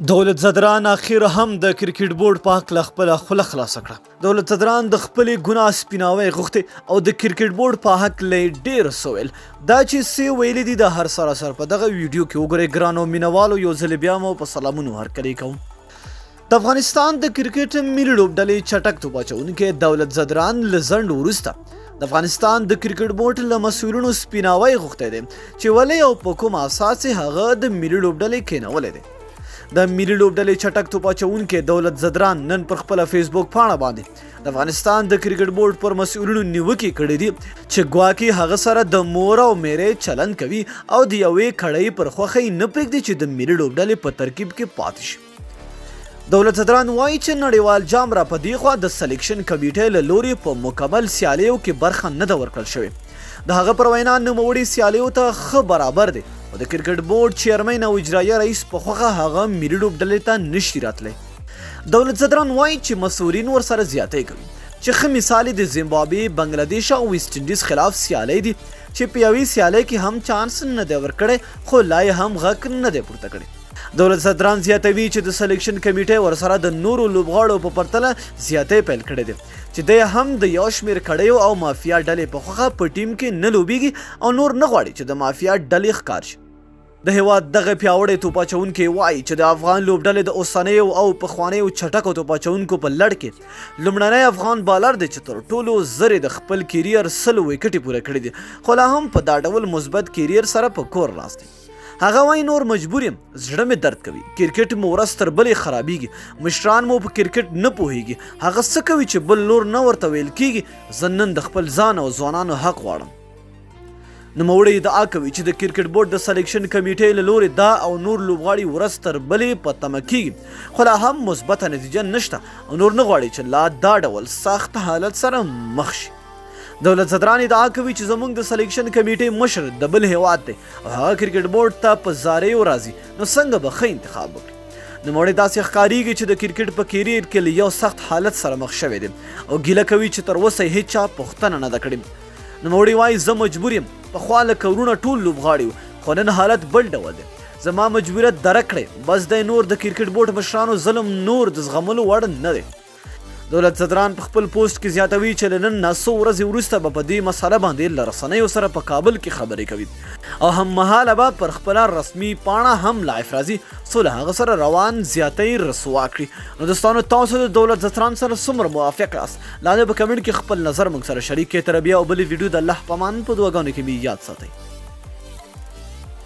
دولت زدران اخر هم د کرکټ بورډ په حق خپل خوله خلاصه کړه. دولت زدران د خپلې ګناه سپیناوی غوښتې او د کرکټ بورډ په حق له ډیر سویل دا چې سی ویلي دي د هر سره په دغه ویډیو کې وګورئ. ګرانو مینوالو یو ځل بیا مو په سلامونو هرکلی کوم. د افغانستان د کرکټ ملي لوبډلې چټک توپ اچوونکی دولت زدران له ځنډ وروسته د افغانستان د کرکټ بورډ له مسؤلینو سپیناوی غوښتی دی چې ولې او په کوم اساس هغه د ملي لوبډلې کینولی دی. د ملي لوبډلې چټک توپ اچوونکی دولت زدران نن پر خپله فیسبوک پاڼه باندې د افغانستان د کرکټ بورډ پر مسؤلینو نیوکې کړې دي چې ګواکې هغه سره د مور او میرې چلند کوي او د یوې کړۍ پر خوښۍ نه پرېږدي چې د ملي لوبډلې په ترکیب کې پاتې شي. دولت زدران وایي چې نړیوال جام را په دې خوا د سلیکشن کمیټې له لوري په مکمل سیالیو کې برخه نه ده ورکړل شوې. د هغه پر وینا نوموړي سیالیو ته ښه برابر دی او د کرکټ بورډ چیرمن او اجرایه رئیس په خوښه هغه ملي لوبډلې ته نشي راتلی. دولت زدران وایي چې مسؤلین ورسره زیاتی کوي چې ښه مثال د زیمبابوې، بنګلادیش او ویسټ انډیز خلاف سیالۍ دي چې په یوې سیالۍ کې هم چانس نه دی ورکړی خو لا یې هم غږ نه دی پورته کړی. دولت زدران زیاتوي چې د سلیکشن کمیټې ورسره د نورو لوبغاړو په پرتله زیاتی پیل کړی دی چې دی هم د یو شمېر کړیو او مافیا ډلې په خوښه په ټیم کې نه لوبیږي او نور نه غواړي چې د مافیا ډلې ښکار شي. د هیواد دغه پیاوړی توپ اچوونکی وایي چې د افغان لوبډلې د اوسنیو او پخوانیو چټکو توپ اچوونکو په لړ کې لومړنی افغان بالر دی چې تر ټولو زر د خپل کیریر 100 ویکټې پوره کړي دي خو لا هم په دا ډول مثبت کیریر سره په کور ناست دی. هغه وایي نور مجبور یم، زړه مې درد کوي، کرکټ مو ورځ تر بلې خرابیږي، مشران مو په کرکټ نه پوهیږي، هغه څه کوي چې بل لور نه ورته ویل کیږي. زه نن د خپل ځان او ځوانانو حق غواړم. نوموړی ادعا کوي چې د کرکټ بورډ د سلیکشن کمیټې له لوري دا او نور لوبغاړي ورځ تر بلې په تمه کیږي خو لا هم مثبته نتیجه نشته او نور نه غواړي چې لا دا ډول سخت حالت سره مخ شي. دولت زدران ادعا کوي چې زموږ د سلیکشن کمیټې مشر د بل هیواد دی او هغه کرکټ بورډ ته په زاریو راځي نو څنګه به ښه انتخاب وکړي. نوموړی داسې ښکارېږي چې د کرکټ په کیریر کې له یو سخت حالت سره مخ شوی دی او ګیله کوي چې تر اوسه یې هیچا پوښتنه نه ده کړې. نوموړی وایي زه مجبور یم، پخوا لکه ورونه ټول لوبغاړي وو خو نن حالت بل ډول دی، زما مجبوریت درک کړی، بس دی نور د کرکټ بورډ مشرانو ظلم نور د زغملو وړ نه دی. دولت زدران په خپل پوسټ کې زیاتوي چې له نن نه څو ورځې وروسته به په دې مسله باندې له رسنیو سره په کابل کې خبرې کوي او هممهاله به پر خپله رسمي پاڼه هم لایف راځي څو له هغه سره روان زیاتی رسوا کړي. نو دوستانو تاسو د دولت زدران سره څومره موافق یاست؟ لاندې په کمنټ کې خپل نظر موږ سره شریک کړئ. تر بیا او بلې ویډیو د الله په امان په دعاګانو کې مې یاد ساتئ.